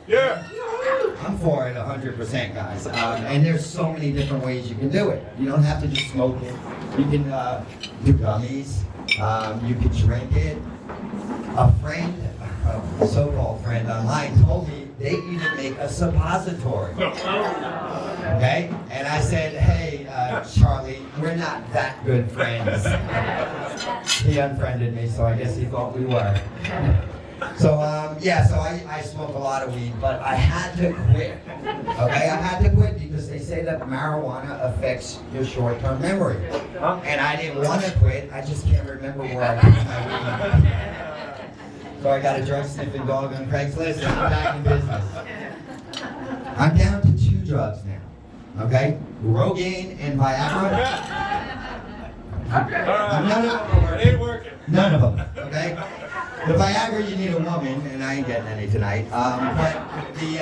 Yeah. I'm for it 100%, guys. And there's so many different ways you can do it. You don't have to just smoke it. You can do gummies. You can drink it. A friend, a so-called friend online, told me they even make a suppository. Okay? And I said, hey, Charlie, we're not that good friends. He unfriended me, so I guess he thought we were. So, so I smoke a lot of weed, but I had to quit. Okay, I had to quit because they say that marijuana affects your short-term memory. And I didn't want to quit, I just can't remember where I put my weed. So I got a drug sniffing dog on Craigslist and I'm back in business. I'm down to 2 drugs now. Okay? Rogaine and Viagra. None of them It ain't working. None of them, okay? The Viagra, you need a woman, and I ain't getting any tonight. But the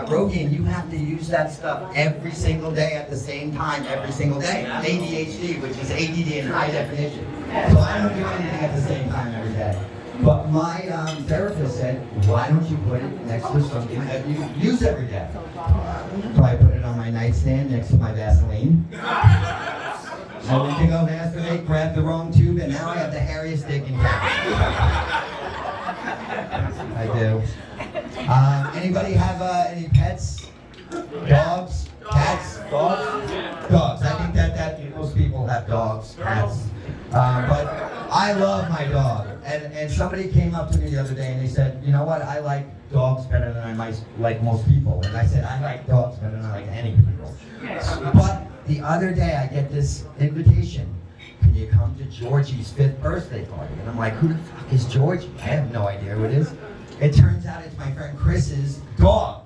Rogaine, you have to use that stuff every single day at the same time, every single day. ADHD, which is ADD in high definition. So I don't do anything at the same time every day. But my therapist said, why don't you put it next to something that you use every day? So I put it on my nightstand next to my Vaseline. I went to go masturbate, grabbed the wrong tube, and now I have the hairiest dick in town. I do. Anybody have any pets? Dogs? Cats? Dogs? Dogs. I think that most people have dogs, cats. But I love my dog. And somebody came up to me the other day and they said, you know what, I like dogs better than I might like most people. And I said, I like dogs better than I like any people. But the other day I get this invitation. Can you come to Georgie's 5th birthday party? And I'm like, who the fuck is Georgie? I have no idea who it is. It turns out it's my friend Chris's dog.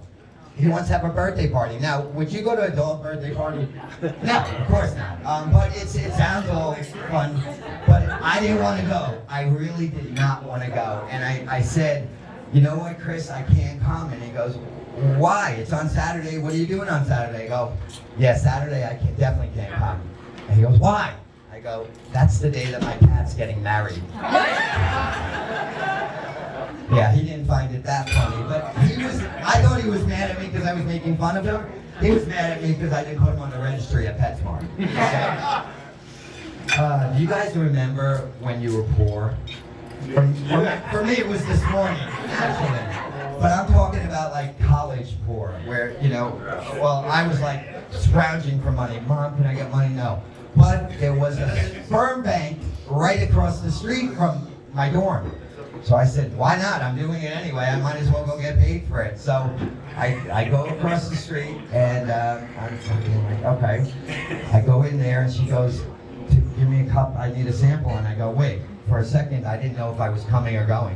He wants to have a birthday party. Now, would you go to a dog birthday party? No, of course not. But it sounds all fun. But I didn't want to go. I really did not want to go. And I said, you know what, Chris, I can't come. And he goes, why? It's on Saturday. What are you doing on Saturday? I go, yeah, Saturday I definitely can't come. And he goes, why? I go, that's the day that my cat's getting married. Yeah, he didn't find it that funny, but I thought he was mad at me because I was making fun of him. He was mad at me because I didn't put him on the registry at PetSmart. Okay? Do you guys remember when you were poor? For me, it was this morning, actually. But I'm talking about like college poor, where, I was like scrounging for money. Mom, can I get money? No. But there was a sperm bank right across the street from my dorm. So I said, why not? I'm doing it anyway. I might as well go get paid for it. So I go across the street and I'm like, okay. I go in there and she goes, give me a cup. I need a sample. And I go, wait. For a second, I didn't know if I was coming or going.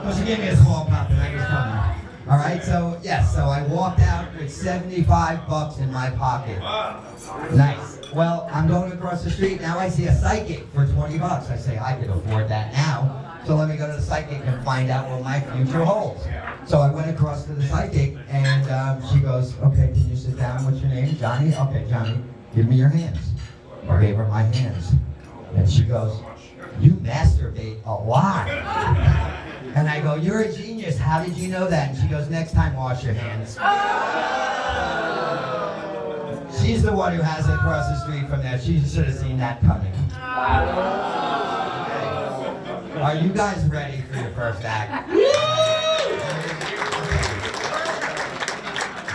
So she gave me a small cup and I was coming. All right, so I walked out with $75 in my pocket. Nice. Well, I'm going across the street, now I see a psychic for $20. I say, I could afford that now, so let me go to the psychic and find out what my future holds. So I went across to the psychic, and she goes, okay, can you sit down? What's your name? Johnny? Okay, Johnny, give me your hands. I gave her my hands. And she goes, you masturbate a lot. And I go, you're a genius, how did you know that? And she goes, next time wash your hands. She's the one who has it across the street from there. She should have seen that coming. Are you guys ready for your first act?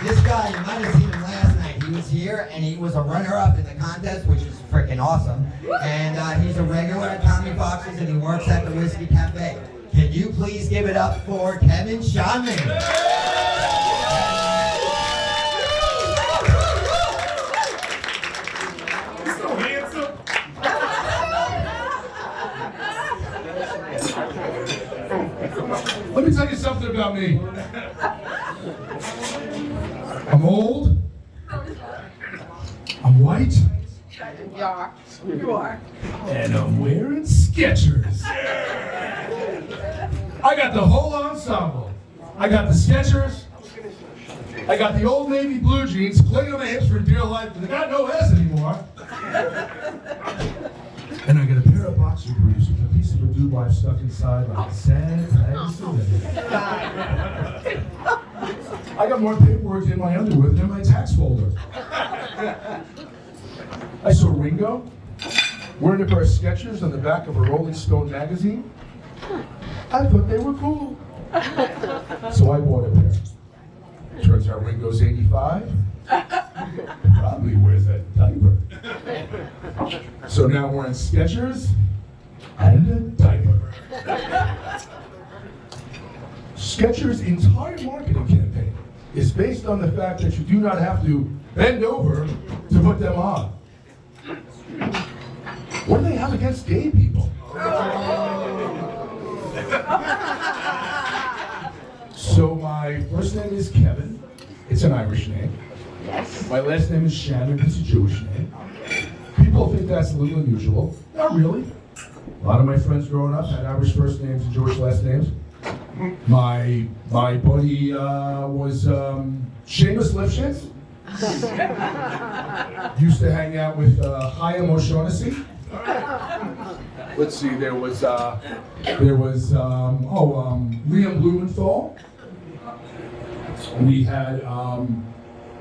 This guy, you might have seen him last night. He was here and he was a runner-up in the contest, which is freaking awesome. And he's a regular at Tommy Fox's and he works at the Whiskey Cafe. Can you please give it up for Kevin Shonman? Let me tell you something about me. I'm old. I'm white. You are. And I'm wearing Skechers. I got the whole ensemble. I got the Skechers. I got the Old Navy blue jeans, clinging on my hips for dear life, but they got no S anymore. And I got a pair of boxer briefs with a piece of a dude wife stuck inside like a sad legacy. I got more paperwork in my underwear than in my tax folder. I saw Ringo wearing a pair of Skechers on the back of a Rolling Stone magazine. I thought they were cool. So I bought a pair. Turns out Ringo's 85. Probably wears a diaper. So now I'm wearing Skechers and a diaper. Skechers' entire marketing campaign is based on the fact that you do not have to bend over to put them on. What do they have against gay people? So my first name is Kevin. It's an Irish name. My last name is Shannon. It's a Jewish name. People think that's a little unusual. Not really. A lot of my friends growing up had Irish first names and Jewish last names. My buddy was Seamus Lifshitz. Used to hang out with Chaim O'Shaughnessy. Let's see, there was Liam Blumenthal. We had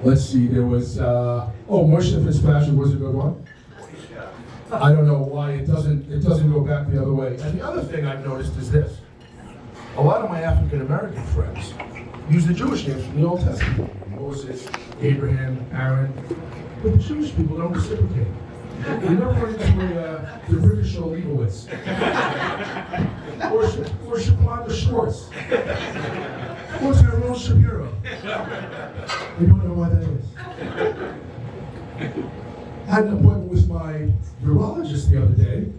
let's see, there was Moshe Fitzpatrick was a good one. I don't know why it doesn't go back the other way. And the other thing I've noticed is this. A lot of my African American friends use the Jewish names from the Old Testament. Moses, Abraham, Aaron. But the Jewish people don't reciprocate. They never run into the British Leibowitz. or Shaquanda Schwartz. Or Tyrone Shapiro. They don't know why that is. I had an appointment with my urologist the other day.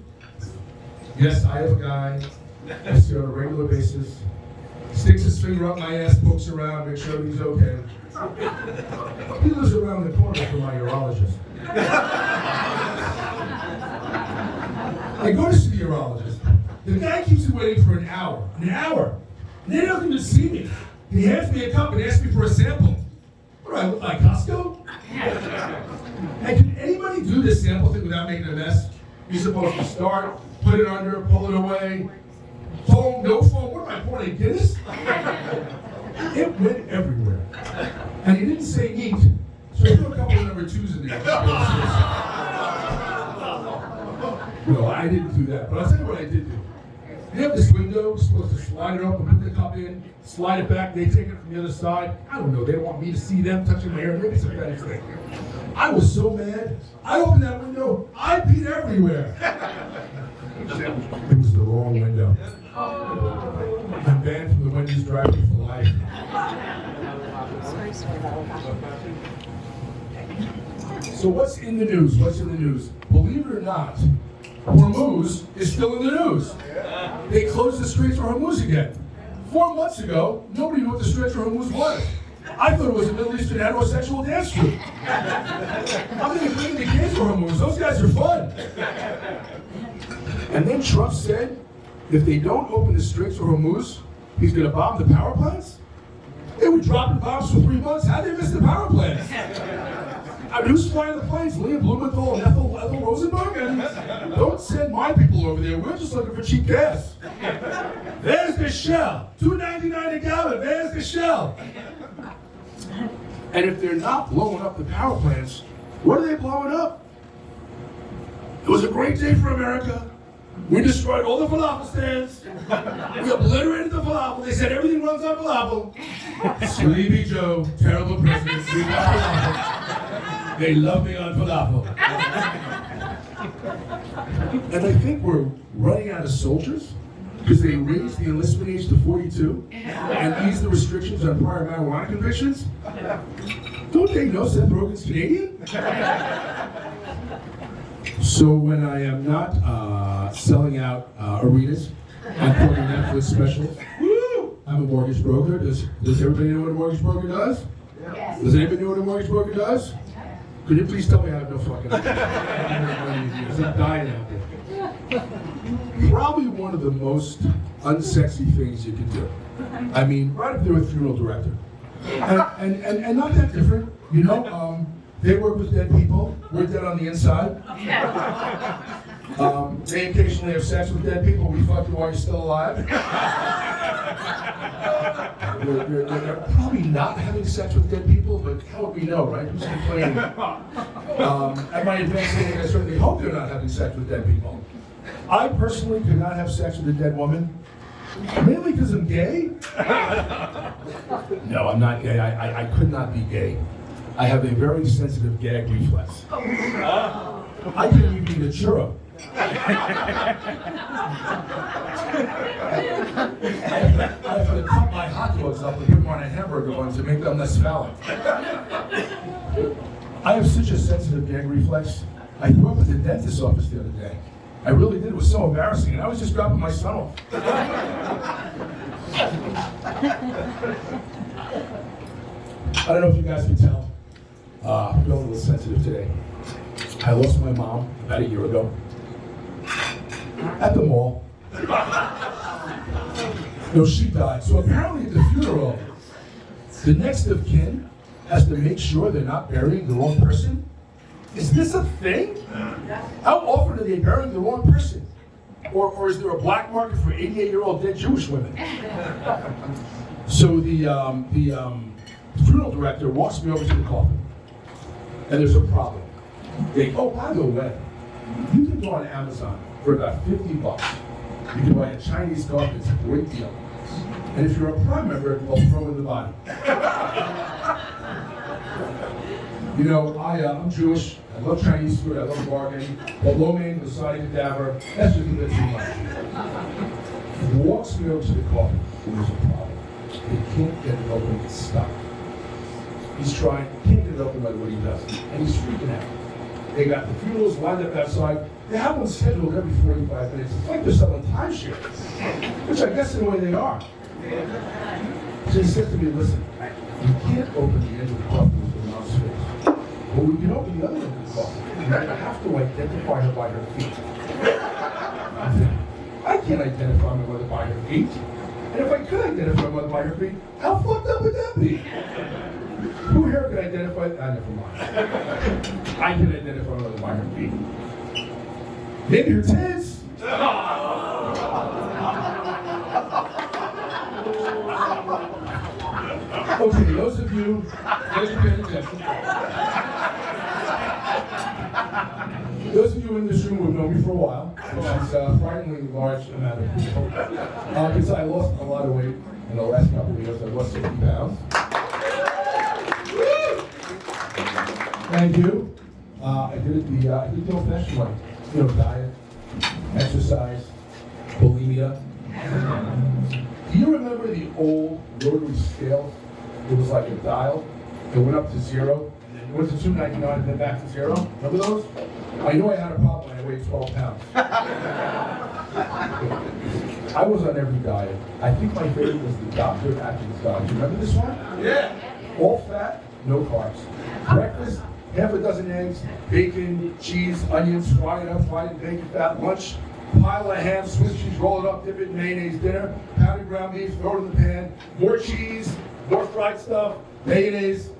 Yes, I have a guy I see on a regular basis. Sticks his finger up my ass, pokes around, makes sure he's okay. He lives around the corner from my urologist. I go to see the urologist. The guy keeps me waiting for an hour. An hour. And they don't even see me. He hands me a cup and asks me for a sample. What do I look like, Costco? And can anybody do this sample thing without making a mess? You're supposed to start, put it under, pull it away. Foam, no foam. What am I pouring, Guinness? It went everywhere. And he didn't say eat. So I threw a couple of number 2s in there. No, I didn't do that. But I'll tell you what I did do. They have this window, you're supposed to slide it up and put the cup in, slide it back, they take it from the other side. I don't know, they want me to see them touching my hair, maybe it's a fetish thing. I was so mad, I opened that window, I peed everywhere. It was the wrong window. I'm banned from the Wendy's drive-thru for life. So what's in the news? What's in the news? Believe it or not, Hormuz is still in the news. They closed the Straits of Hormuz again. 4 months ago, nobody knew what the Straits of Hormuz was. I thought it was a Middle Eastern heterosexual dance troupe. I'm going to bring the kids for Hormuz. Those guys are fun. And then Trump said, if they don't open the Straits of Hormuz, he's going to bomb the power plants? They were dropping bombs for 3 months. How'd they miss the power plants? I mean, who's flying the planes? Liam Blumenthal and Ethel Rosenberg? And don't send my people over there. We're just looking for cheap gas. There's the Shell. $2.99 a gallon. There's the Shell. And if they're not blowing up the power plants, what are they blowing up? It was a great day for America. We destroyed all the falafel stands. We obliterated the falafel. They said everything runs on falafel. Sleepy Joe, terrible president. We got falafel. They love me on falafel. And I think we're running out of soldiers because they raised the enlistment age to 42 and eased the restrictions on prior marijuana convictions. Don't they know Seth Rogen's Canadian? So when I am not selling out arenas and putting Netflix specials, I'm a mortgage broker. Does everybody know what a mortgage broker does? Yes. Does anybody know what a mortgage broker does? Could you please tell me I have no fucking idea? I'm dying out there. Probably one of the most unsexy things you can do. I mean, right up there with funeral director. And not that different, you know? They work with dead people. We're dead on the inside. They occasionally have sex with dead people. We fuck you while you're still alive. they're probably not having sex with dead people, but how would we know, right? Who's complaining? At my advanced age, I certainly hope they're not having sex with dead people. I personally could not have sex with a dead woman, mainly because I'm gay. No, I'm not gay. I could not be gay. I have a very sensitive gag reflex. I can't even eat a churro. I have to cut my hot dogs up and put them on a hamburger bun to make them less phallic. I have such a sensitive gag reflex. I threw up at the dentist's office the other day. I really did. It was so embarrassing, and I was just dropping my son off. I don't know if you guys can tell. I'm feeling a little sensitive today. I lost my mom about a year ago at the mall. No, she died. So apparently at the funeral, the next of kin has to make sure they're not burying the wrong person. Is this a thing? How often are they burying the wrong person? Or is there a black market for 88-year-old dead Jewish women? So the funeral director walks me over to the coffin, and there's a problem. Oh, by the way, you can go on Amazon for about $50. You can buy a Chinese coffin. It's a great deal. And if you're a Prime member, they'll throw in the body. You know, I'm Jewish. I love Chinese food. I love bargaining. But lo mein, lasagna, cadaver, that's just a bit too much. He walks me over to the coffin, and there's a problem. They can't get it open. It's stuck. He's trying, can't get it open by what he does. And he's freaking out. They got the funerals lined up outside. They have one scheduled every 45 minutes. It's like they're selling timeshares, which I guess in a way they are. So he said to me, listen, you can't open the end of the coffin with the mouse face. But we can open the other end of the coffin. You're going to have to identify her by her feet. I said, I can't identify my mother by her feet. And if I could identify my mother by her feet, how fucked up would that be? Who here can identify? Never mind. I can identify my mother by her feet. Maybe her tits. Okay, those of you paying attention. Those of you in this room who have known me for a while, which is a frighteningly large amount of people, because I lost a lot of weight in the last couple of years. I lost 50 pounds. Thank you. I did it the old-fashioned way. You know, diet, exercise, bulimia. Do you remember the old rotary scale? It was like a dial. It went up to 0, and then it went to 299, and then back to 0. Remember those? I knew I had a problem when I weighed 12 pounds. I was on every diet. I think my favorite was the Dr. Atkins diet. Do you remember this one? Yeah. All fat, no carbs. Breakfast, half a dozen eggs, bacon, cheese, onions, fry it up, fried in bacon fat. Lunch, pile of ham, Swiss cheese, roll it up, dip it in mayonnaise. Dinner, pounded ground beef, throw it in the pan. More cheese, more fried stuff, mayonnaise.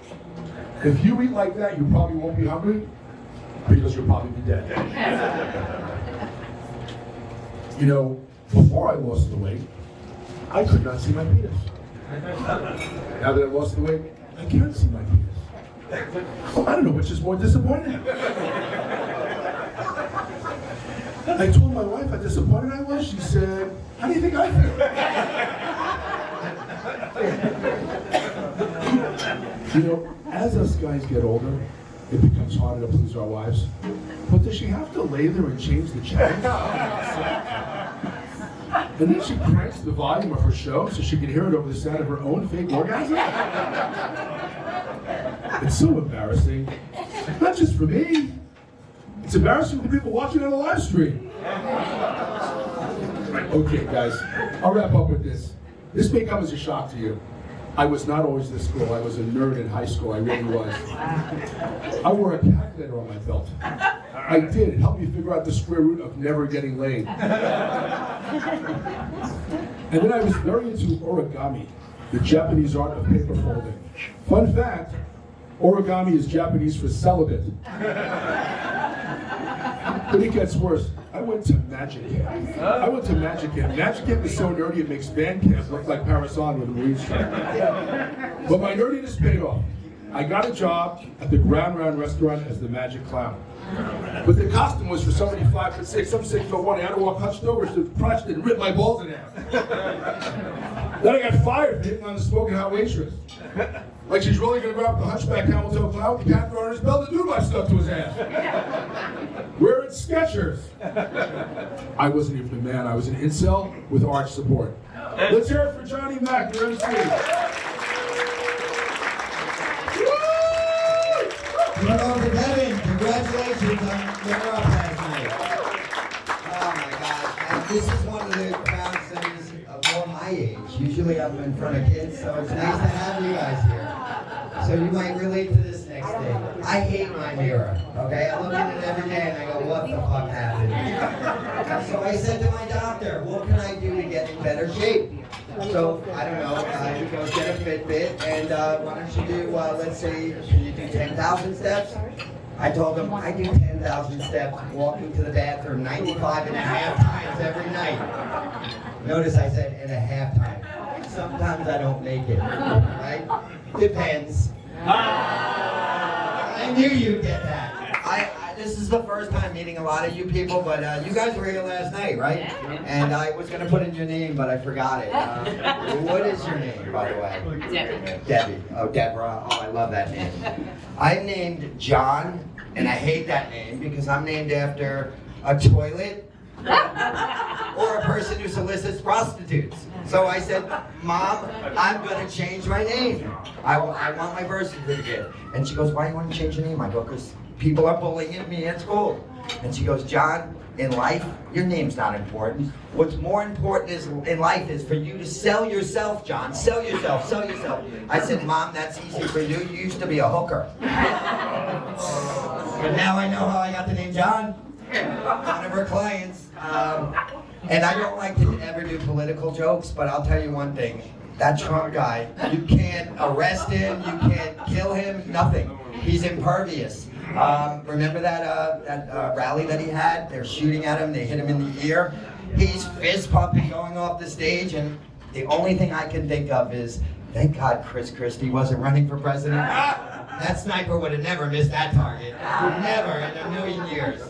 If you eat like that, you probably won't be hungry, because you'll probably be dead. You know, before I lost the weight, I could not see my penis. Now that I lost the weight, I can see my penis. I don't know which is more disappointing. I told my wife how disappointed I was. She said, how do you think I feel? You know, as us guys get older, it becomes harder to please our wives. But does she have to lay there and change the channel? And then she cranks the volume of her show so she can hear it over the sound of her own fake orgasm? It's so embarrassing. Not just for me. It's embarrassing for people watching on the live stream. Okay, guys, I'll wrap up with this. This may come as a shock to you. I was not always this cool. I was a nerd in high school. I really was. I wore a calculator on my belt. I did. It helped me figure out the square root of never getting laid. And then I was very into origami, the Japanese art of paper folding. Fun fact, origami is Japanese for celibate. But it gets worse. I I went to Magic Camp. I went to Magic Camp. Magic Camp is so nerdy it makes band camp look like Parasol with a Marine Street. But my nerdiness paid off. I got a job at the Ground Round restaurant as the Magic Clown. But the costume was for somebody 5'6", some 6'1". I had to walk hunched over so the crutch didn't rip my balls in half. Then I got fired for hitting on the smoking hot waitress. Like she's really gonna grab the hunchback Hamilton clown with the cat on his belt, the dude might stuck to his ass. Wearing Skechers. I wasn't even a man, I was an incel with arch support. Let's hear it for Johnny Mac, your MC. Turn over to Devin. Congratulations on your up last night. Oh my gosh. And this is one of the crowds that is more my age. Usually I'm in front of kids, so it's nice to have you guys here. So you might relate to this next thing. I hate my mirror, okay? I look at it every day and I go, what the fuck happened? So I said to my doctor, what can I do to get in better shape? So, I don't know, he goes, get a Fitbit, and why don't you do, let's say, can you do 10,000 steps? I told him, I do 10,000 steps walking to the bathroom 95 and a half times every night. Notice I said and a half time. Sometimes I don't make it, right? Depends. I knew you'd get that. This is the first time meeting a lot of you people, but you guys were here last night, right? And I was going to put in your name, but I forgot it. What is your name, by the way? Debbie. Debbie. Oh, Deborah. Oh, I love that name. I'm named John, and I hate that name because I'm named after a toilet or a person who solicits prostitutes. So I said, Mom, I'm going to change my name. I want my birth certificate. And she goes, why do you want to change your name? I go, because people are bullying me at school. And she goes, John, in life, your name's not important. What's more important in life is for you to sell yourself, John. Sell yourself, sell yourself. I said, Mom, that's easy for you. You used to be a hooker. But now I know how I got the name John. One of her clients. And I don't like to ever do political jokes, but I'll tell you one thing. That Trump guy, you can't arrest him, you can't kill him, nothing. He's impervious. Remember that rally that he had? They're shooting at him, they hit him in the ear. He's fist pumping going off the stage, and the only thing I can think of is, thank God Chris Christie wasn't running for president. That sniper would have never missed that target. Never in a million years.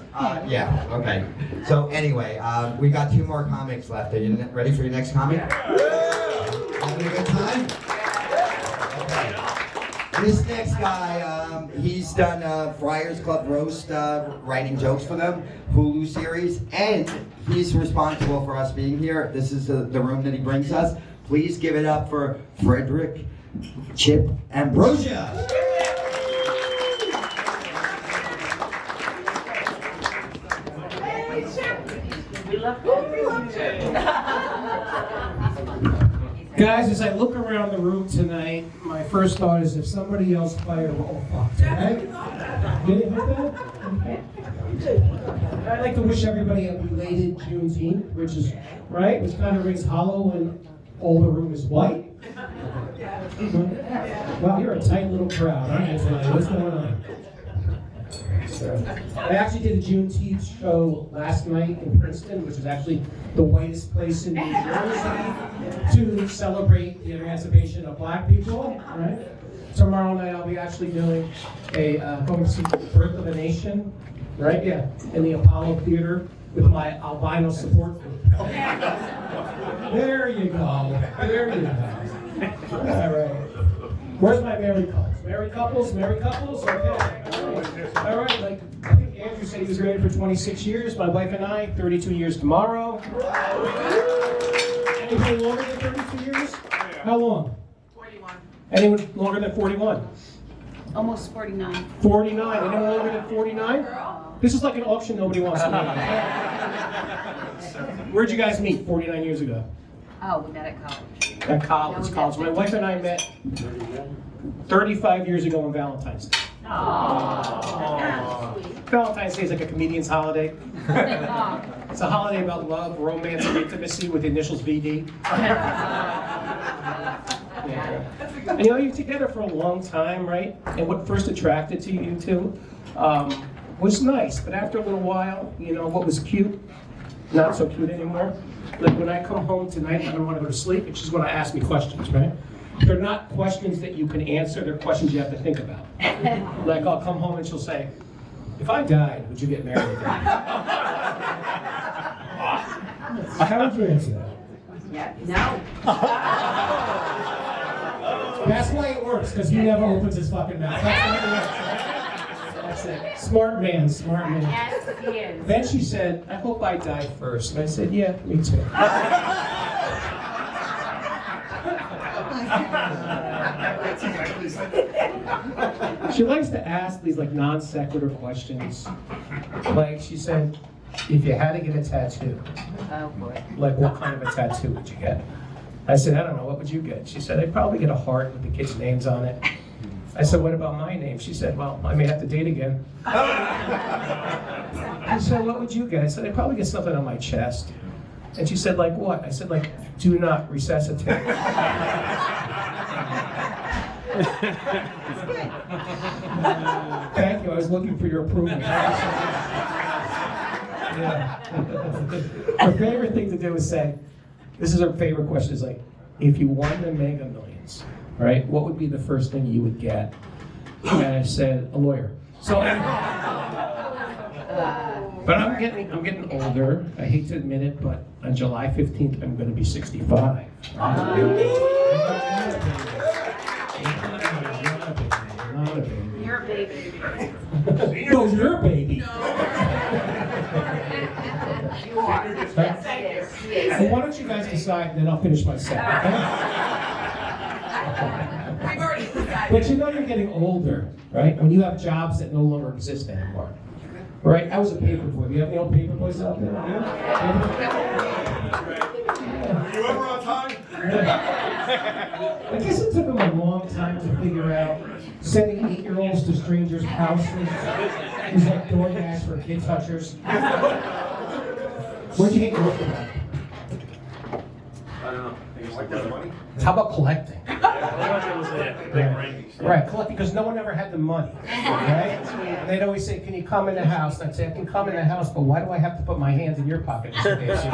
Yeah, okay. So anyway, we got 2 more comics left. Are you ready for your next comic? Having a good time? Okay. This next guy, he's done Friars Club Roast, writing jokes for them, Hulu series, and he's responsible for us being here. This is the room that he brings us. Please give it up for Frederick Chip Ambrosia. Guys, as I look around the room tonight, my first thought is if somebody else fired, oh fuck, right? Did it hit that? Okay. I'd like to wish everybody a belated Juneteenth, which is, right, which kind of rings hollow when all the room is white. Wow, you're a tight little crowd, aren't you tonight? What's going on? I actually did a Juneteenth show last night in Princeton, which is actually the whitest place in New Jersey, to celebrate the emancipation of black people, right? Tomorrow night I'll be actually doing going to see The Birth of a Nation, right? Yeah, in the Apollo Theater with my albino support group. There you go. There you go. All right. Where's my married couples? Married couples? Married couples? Okay. All right. Like I think Andrew said he was married for 26 years. My wife and I, 32 years tomorrow. Anyone longer than 32 years? How long? 41. Anyone longer than 41? Almost 49. 49. Anyone longer than 49? This is like an auction nobody wants to win. Where'd you guys meet 49 years ago? Oh, we met at college. At college. My wife and I met 35 years ago on Valentine's Day. Aww. Valentine's Day is like a comedian's holiday. It's a holiday about love, romance, and intimacy with the initials VD. Yeah. And you know, you're together for a long time, right? And what first attracted to you two was nice, but after a little while, you know, what was cute not so cute anymore. Like when I come home tonight, I don't want to go to sleep, and she's going to ask me questions, right? They're not questions that you can answer, they're questions you have to think about. Like I'll come home and she'll say, if I died, would you get married again? How would you answer that? Yeah, no. That's why it works, because he never opens his fucking mouth. That's why it works, right? That's it. Smart man, smart man. Yes, he is. Then she said, I hope I die first. And I said, yeah, me too. She likes to ask these like non sequitur questions. Like she said, if you had to get a tattoo, Oh, boy. like what kind of a tattoo would you get? I said, I don't know, what would you get? She said, I'd probably get a heart with the kids' names on it. I said, what about my name? She said, well, I may have to date again. I said, what would you get? I said, I'd probably get something on my chest. And she said, like what? I said, like, do not resuscitate. Thank you, I was looking for your approval. Yeah. Her favorite thing to do is say, this is her favorite question, is like, if you won the Mega Millions, right, what would be the first thing you would get? And I said, a lawyer. So, but I'm getting older. I hate to admit it, but on July 15th, I'm going to be 65. Not a baby. You're a baby. No, you're a baby. You are. Yes, he is. He is. Well, why don't you guys decide, and then I'll finish my set, okay? We've already decided. But you know you're getting older, right? When you have jobs that no longer exist anymore. Right? I was a paper boy. Do you have any old paper boys out there? Yeah? Were you ever on time? I guess it took them a long time to figure out sending 8-year-olds to strangers' houses is like DoorDash for kid touchers. Where'd you hate working at? I don't know. They just like that money. How about collecting? Right. Right, collecting, because no one ever had the money, right? And they'd always say, can you come in the house? And I'd say, I can come in the house, but why do I have to put my hands in your pocket just in case you...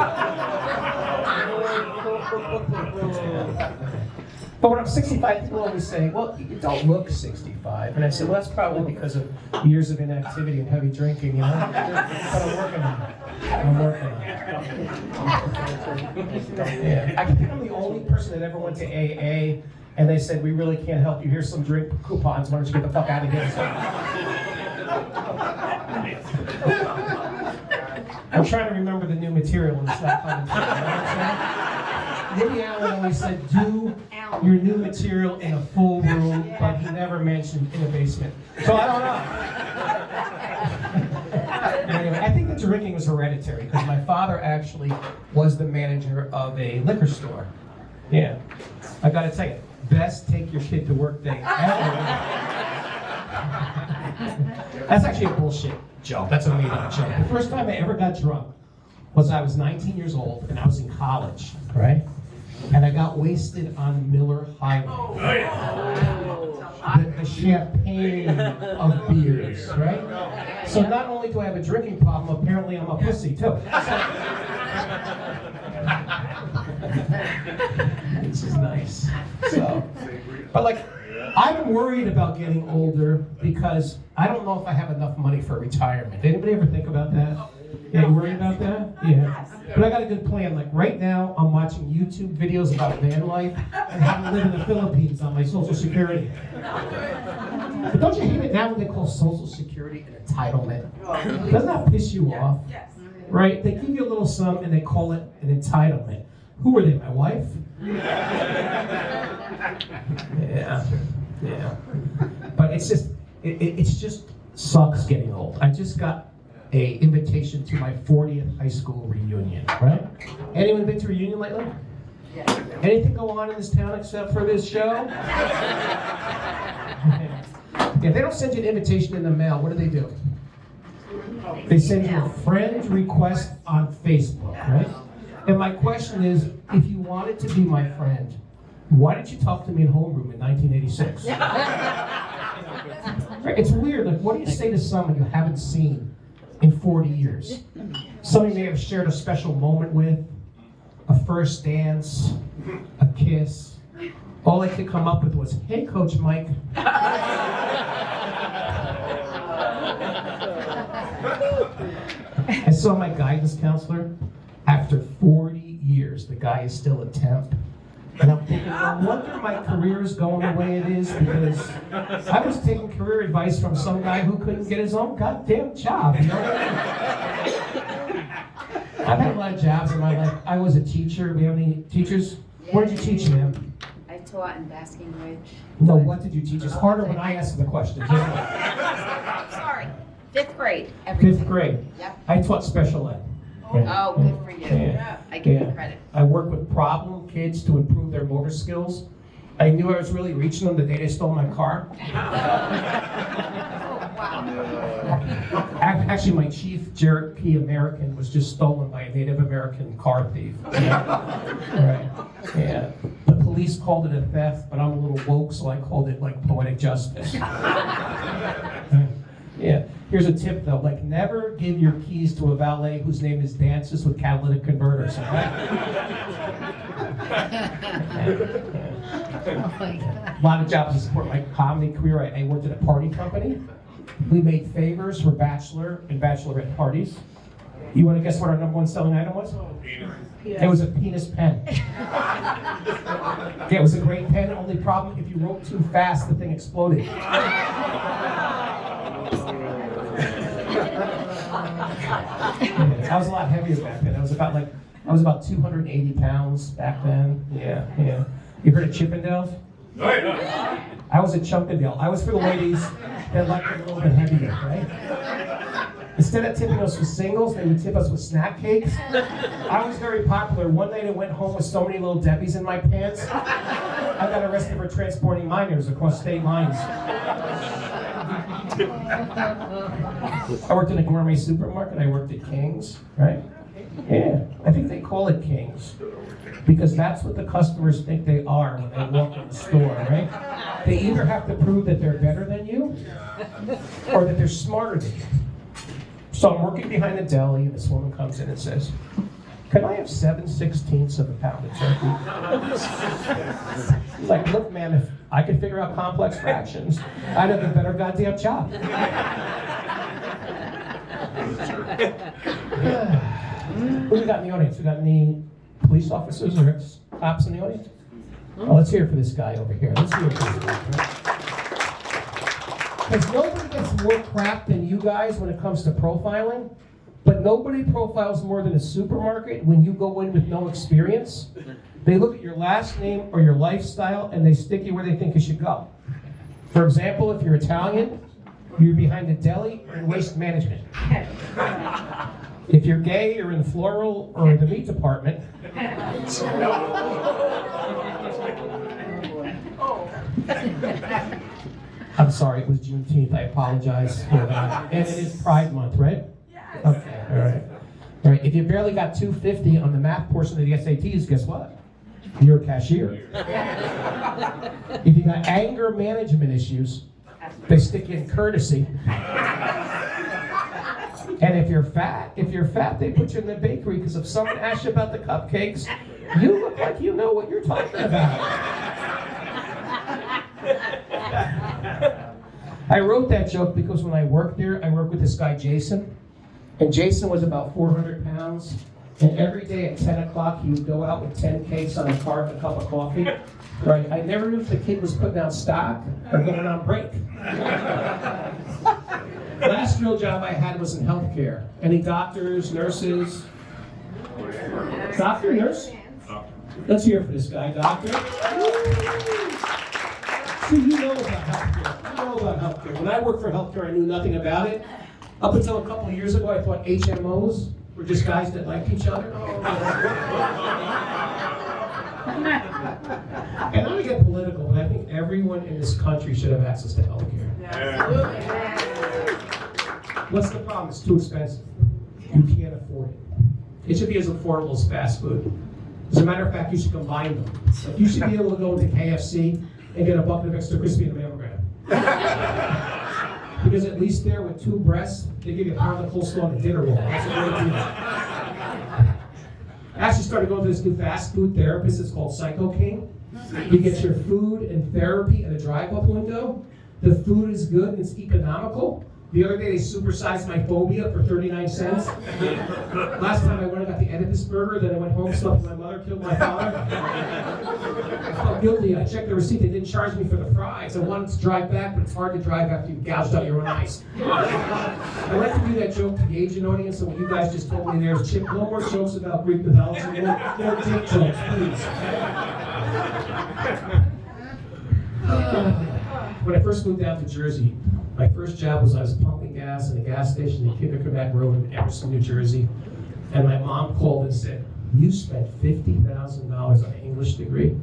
But when I'm 65, people always say, well, you don't look 65. And I said, well, that's probably because of years of inactivity and heavy drinking, you know? But I'm working on it. I'm working on it. Yeah. I think I'm the only person that ever went to AA and they said, we really can't help you. Here's some drink coupons. Why don't you get the fuck out of here? I'm trying to remember the new material and it's not coming to me. You know what I'm saying? Woody Allen always said, do your new material in a full room, but he never mentioned in a basement. So I don't know. Anyway, I think the drinking was hereditary because my father actually was the manager of a liquor store. Yeah. I gotta tell you, best take your kid to work day ever. That's actually a bullshit joke. That's a made-up joke. The first time I ever got drunk was I was 19 years old and I was in college, right? And I got wasted on Miller Highway. The champagne of beers, right? So not only do I have a drinking problem, apparently I'm a pussy too. This is nice. So, but like, I'm worried about getting older because I don't know if I have enough money for retirement. Anybody ever think about that? Yeah, you worried about that? Yeah. But I got a good plan. Like right now, I'm watching YouTube videos about van life and how to live in the Philippines on my Social Security. But don't you hate it now when they call Social Security an entitlement? Doesn't that piss you off? Yes. Right? They give you a little sum and they call it an entitlement. Who are they, my wife? Yeah. Yeah. But it's just, it's just sucks getting old. I just got a invitation to my 40th high school reunion, right? Anyone been to a reunion lately? Yes. Anything go on in this town except for this show? Yeah, they don't send you an invitation in the mail. What do? They send you a friend request on Facebook, right? And my question is, if you wanted to be my friend, why didn't you talk to me in homeroom in 1986? Right? It's weird. Like, what do you say to someone you haven't seen in 40 years? Some of you may have shared a special moment with, a first dance, a kiss. All I could come up with was, "Hey, Coach Mike." I saw my guidance counselor. After 40 years, the guy is still a temp. And I'm thinking, no wonder my career is going the way it is, because I was taking career advice from some guy who couldn't get his own goddamn job, you know? I've had a lot of jobs in my life. I was a teacher. Do we have any teachers? Where did you teach, ma'am? I taught in Basking Ridge. No, what did you teach? It's harder when I ask the questions. Sorry, 5th grade. Every Fifth grade. Yep. I taught special ed. Oh, good for you. Yeah. I give you Yeah. credit. I work with problem kids to improve their motor skills. I knew I was really reaching them the day they stole my car. Oh, wow. Actually, my chief Cherokee American was just stolen by a Native American car thief. Right. Yeah. The police called it a theft, but I'm a little woke, so I called it like poetic justice. Yeah. Here's a tip though, like never give your keys to a valet whose name is Dances with Catalytic Converters, okay? A lot of jobs to support my comedy career. I worked at a party company. We made favors for bachelor and bachelorette parties. You want to guess what our #1 selling item was? It was a penis pen. Yeah, it was a great pen. Only problem, if you wrote too fast, the thing exploded. I was a lot heavier back then. I was about 280 pounds back then. Yeah. You heard of Chippendales? I was a Chunkendale. I was for the ladies that liked it a little bit heavier, right? Instead of tipping us with singles, they would tip us with snack cakes. I was very popular. One night I went home with so many little Debbies in my pants, I got arrested for transporting minors across state lines. I worked in a gourmet supermarket. I worked at King's, right? Yeah, I think they call it King's because that's what the customers think they are when they walk in the store, right? They either have to prove that they're better than you or that they're smarter than you. So I'm working behind the deli, and this woman comes in and says, "Can I have 7/16 of a pound of turkey?" It's like, look, ma'am, if I could figure out complex fractions, I'd have a better goddamn job. Who we got in the audience? We got any police officers or cops in the audience? Oh, let's hear it for this guy over here. Let's hear it for this guy. Because nobody gets more crap than you guys when it comes to profiling, but nobody profiles more than a supermarket when you go in with no experience. They look at your last name or your lifestyle and they stick you where they think you should go. For example, if you're Italian, you're behind the deli or in waste management. If you're gay, you're in floral or the meat department. I'm sorry, it was Juneteenth. I apologize for that. And it is Pride Month, right? Yes. Okay, all right. All right, if you barely got 250 on the math portion of the SATs, guess what? You're a cashier. If you got anger management issues, they stick you in courtesy. And if you're fat, they put you in the bakery because if someone asks you about the cupcakes, you look like you know what you're talking about. I wrote that joke because when I worked there, I worked with this guy, Jason. And Jason was about 400 pounds. And every day at 10 o'clock, he would go out with 10 cakes on a cart and a cup of coffee. Right? I never knew if the kid was putting out stock or going on break. Last real job I had was in healthcare. Any doctors, nurses? Doctor, nurse? Let's hear it for this guy, doctor. See, you know about healthcare. You know about healthcare. When I worked for healthcare, I knew nothing about it. Up until a couple of years ago, I thought HMOs were just guys that liked each other. And I'm going to get political, but I think everyone in this country should have access to healthcare. What's the problem? It's too expensive. You can't afford it. It should be as affordable as fast food. As a matter of fact, you should combine them. Like you should be able to go into KFC and get a bucket of extra crispy and a mammogram. Because at least there with 2 breasts, they give you a pound of coleslaw and a dinner roll. That's a great deal. I actually started going to this new fast food therapist. It's called Psycho King. You get your food and therapy in a drive-up window. The food is good and it's economical. The other day they supersized my phobia for 39 cents. Last time I went, I got the Oedipus burger, then I went home, slept with my mother, killed my father. I felt guilty. I checked the receipt, they didn't charge me for the fries. I wanted to drive back, but it's hard to drive after you've gouged out your own eyes. I like to do that joke to gauge an audience, so what you guys just told me there's Chip, no more jokes about Greek mythology, no dick jokes, please. When I first moved out to Jersey, my first job was I was pumping gas in a gas station in Kidderminster Road in Emerson, New Jersey. And my mom called and said, "You spent $50,000 on an English degree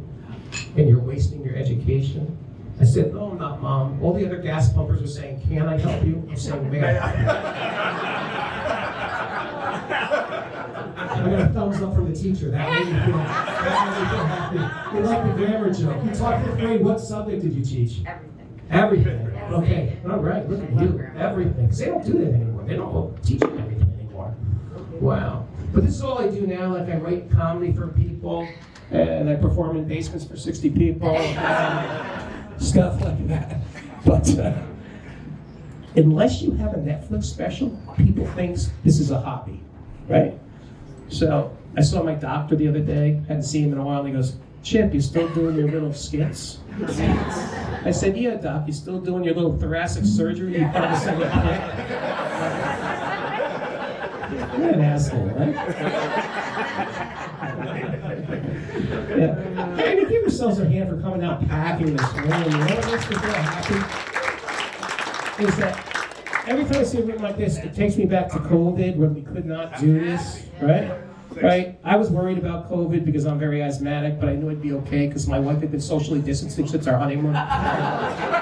and you're wasting your education?" I said, "No, I'm not, Mom. All the other gas pumpers are saying, 'Can I help you?' I'm saying, 'May I help you?'" I got a thumbs up from the teacher. That made me feel happy. You like the grammar joke. You taught fifth grade. What subject did you teach? Everything. Everything. Okay. All right. Look at you. Everything. Because they don't do that anymore. They don't teach them everything anymore. Wow. But this is all I do now. Like I write comedy for people, and I perform in basements for 60 people, stuff like that. But unless you have a Netflix special, people think this is a hobby, right? So I saw my doctor the other day. Hadn't seen him in a while. And he goes, "Chip, you still doing your little skits?" I said, "Yeah, Doc, you still doing your little thoracic surgery? You probably said You're an asshole, right?" Yeah. Hey, give yourselves a hand for coming out packing this room. You know what makes me feel happy? Is that every time I see a room like this, it takes me back to COVID when we could not do this, right? Right? I was worried about COVID because I'm very asthmatic, but I knew it'd be okay because my wife had been socially distancing since our honeymoon. I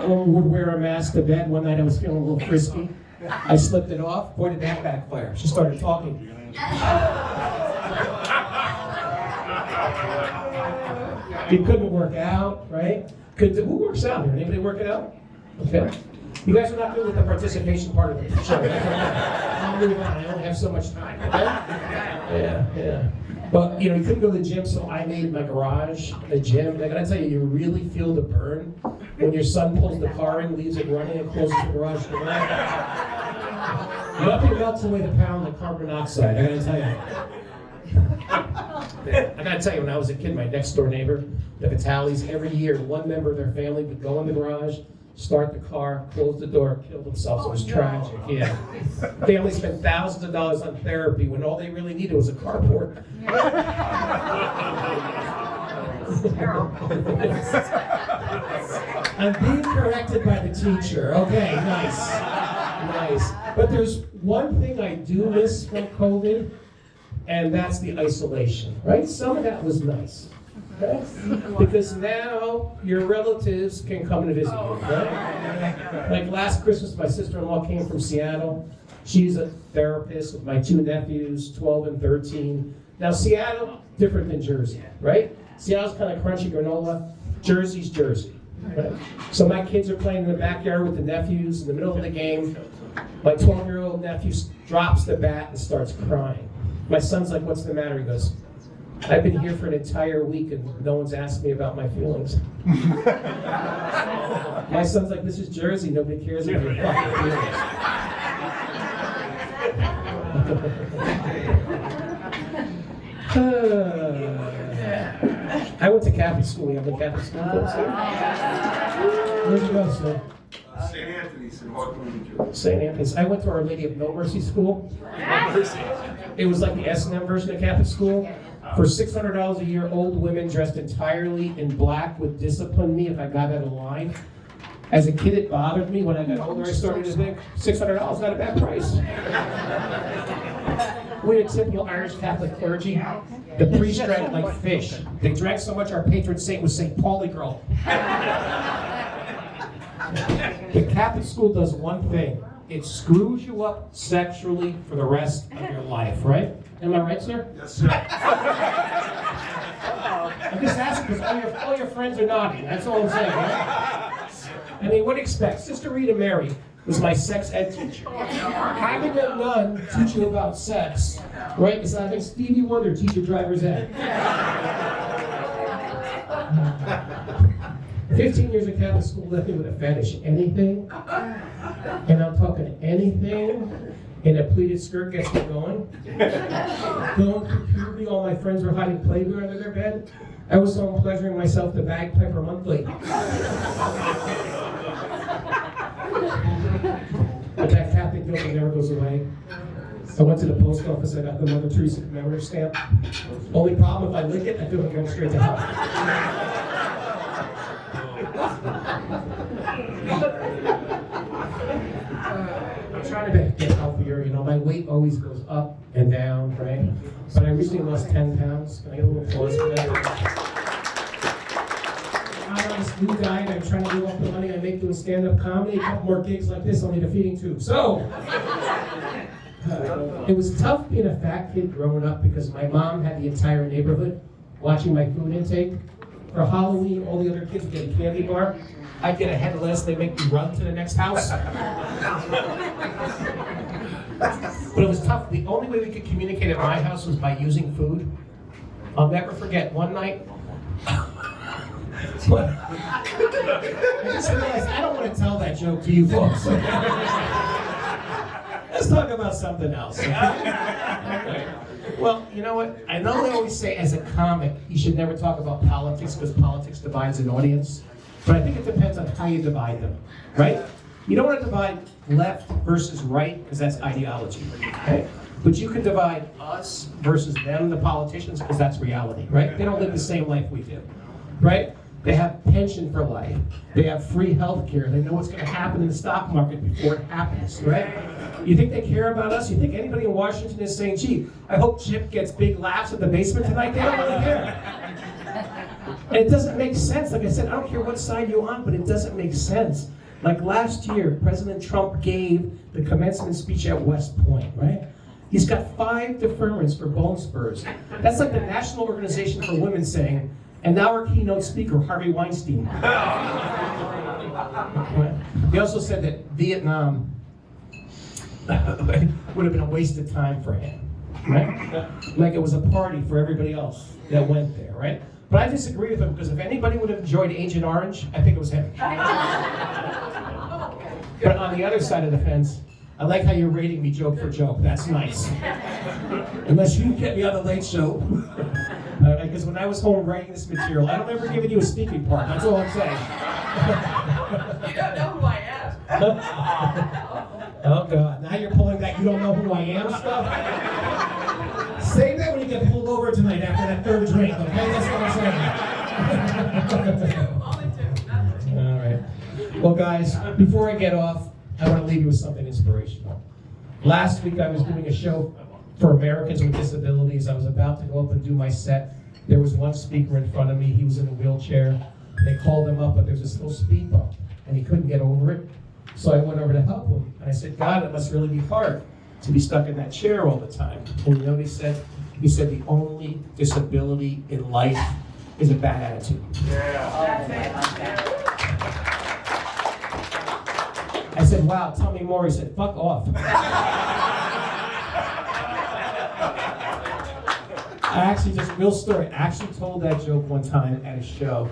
would wear a mask to bed. One night I was feeling a little frisky. I slipped it off. Boy, did that backfire. She started talking. It couldn't work out, right? Who works out here? Anybody working out? Okay. You guys are not good with the participation part of the show. I'll move on. I only have so much time. Okay? Yeah. But you couldn't go to the gym, so I made my garage a gym. I gotta tell you, you really feel the burn when your son pulls the car in, leaves it running, and closes the garage door. Nothing melts away the pound of carbon monoxide. I gotta tell you. I gotta tell you, when I was a kid, my next door neighbor, the Vitalis, every year, one member of their family would go in the garage, start the car, close the door, kill themselves. It was tragic. Yeah. They only spent thousands of dollars on therapy when all they really needed was a carport. I'm being corrected by the teacher. Okay, nice. But there's one thing I do miss from COVID, and that's the isolation, right? Some of that was nice. Okay? Because now your relatives can come and visit you, right? Like last Christmas, my sister-in-law came from Seattle. She's a therapist with my two nephews, 12 and 13. Now Seattle, different than Jersey, right? Seattle's kind of crunchy granola. Jersey's Jersey, right? So my kids are playing in the backyard with the nephews. In the middle of the game, my 12-year-old nephew drops the bat and starts crying. My son's like, "What's the matter?" He goes, "I've been here for an entire week and no one's asked me about my feelings." My son's like, "This is Jersey. Nobody cares about your fucking feelings." I went to Catholic school. You have a Catholic school? Where'd you go, sir? St. Anthony's in Hartland, New Jersey. St. Anthony's. I went to Our Lady of No Mercy School. It was like the S&M version of Catholic school. For $600 a year, old women dressed entirely in black would discipline me if I got out of line. As a kid, it bothered me. When I got older, I started to think, $600 is not a bad price. We had typical Irish Catholic clergy. The priest drank like fish. They drank so much our patron saint was St. Pauli Girl. The Catholic school does one thing. It screws you up sexually for the rest of your life, right? Am I right, sir? Yes, sir. I'm just asking because all your friends are nodding. That's all I'm saying, right? I mean, what do you expect? Sister Rita Mary was my sex ed teacher. Having a nun teach you about sex Right? It's like Stevie Wonder teach a driver's ed. 15 years of Catholic school left me with a fetish. Anything, and I'm talking anything, in a pleated skirt gets me going. Going through puberty, all my friends were hiding Playboy under their bed. I was home pleasuring myself to Bagpiper Monthly. But that Catholic guilt never goes away. I went to the post office, I got the Mother Teresa commemorative stamp. Only problem, if I lick it, I feel like I'm going straight to hell. I'm trying to get healthier, you know, my weight always goes up and down, right? But I recently lost 10 pounds. Can I get a little applause for that? I'm on this new diet, I'm trying to give up the money I make doing stand-up comedy, a couple more gigs like this, I'll need a feeding tube. So, it was tough being a fat kid growing up because my mom had the entire neighborhood watching my food intake. For Halloween, all the other kids would get a candy bar. I'd get a head lettuce, they'd make me run to the next house. But it was tough. The only way we could communicate at my house was by using food. I'll never forget one night. I just realized I don't want to tell that joke to you folks. Let's talk about something else. Okay. Well, you know what? I know they always say as a comic, you should never talk about politics because politics divides an audience. But I think it depends on how you divide them, right? You don't want to divide left versus right because that's ideology, okay? But you can divide us versus them, the politicians, because that's reality, right? They don't live the same life we do, right? They have pension for life. They have free health care. They know what's going to happen in the stock market before it happens, right? You think they care about us? You think anybody in Washington is saying, gee, I hope Chip gets big laughs at the basement tonight? They don't really care. And it doesn't make sense. Like I said, I don't care what side you're on, but it doesn't make sense. Like last year, President Trump gave the commencement speech at West Point, right? He's got 5 deferments for bone spurs. That's like the National Organization for Women saying, and now our keynote speaker, Harvey Weinstein. He also said that Vietnam would have been a waste of time for him, right? Like it was a party for everybody else that went there, right? But I disagree with him because if anybody would have enjoyed Agent Orange, I think it was him. But on the other side of the fence, I like how you're rating me joke for joke. That's nice. Unless you get me on the Late Show. Because when I was home writing this material, I don't ever give you a speaking part. That's all I'm saying. You don't know who I am. Oh God! Now you're pulling that "you don't know who I am" stuff. Save that when you get pulled over tonight after that 3rd drink. Okay, that's what I'm saying. Only 2. All right. Well, guys, before I get off, I want to leave you with something inspirational. Last week I was doing a show for Americans with Disabilities. I was about to go up and do my set. There was one speaker in front of me. He was in a wheelchair. They called him up, but there's this little speed bump, and he couldn't get over it. So I went over to help him, and I said, God, it must really be hard to be stuck in that chair all the time. And you know what he said? He said, the only disability in life is a bad attitude. I said, wow, tell me more. He said, fuck off. I actually, just real story, I actually told that joke one time at a show.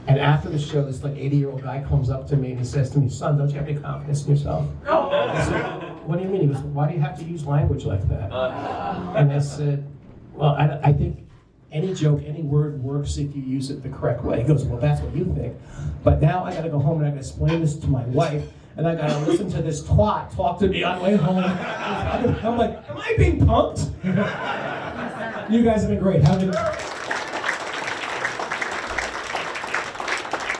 And after the show, this like 80-year-old guy comes up to me and he says to me, son, don't you have any confidence in yourself? I said, what do you mean? He goes, why do you have to use language like that? And I said, well, I think any joke, any word works if you use it the correct way. He goes, well, that's what you think. But now I gotta go home and I gotta explain this to my wife. And I gotta listen to this twat talk to me on the way home. I'm like, am I being punked? You guys have been great. Have a good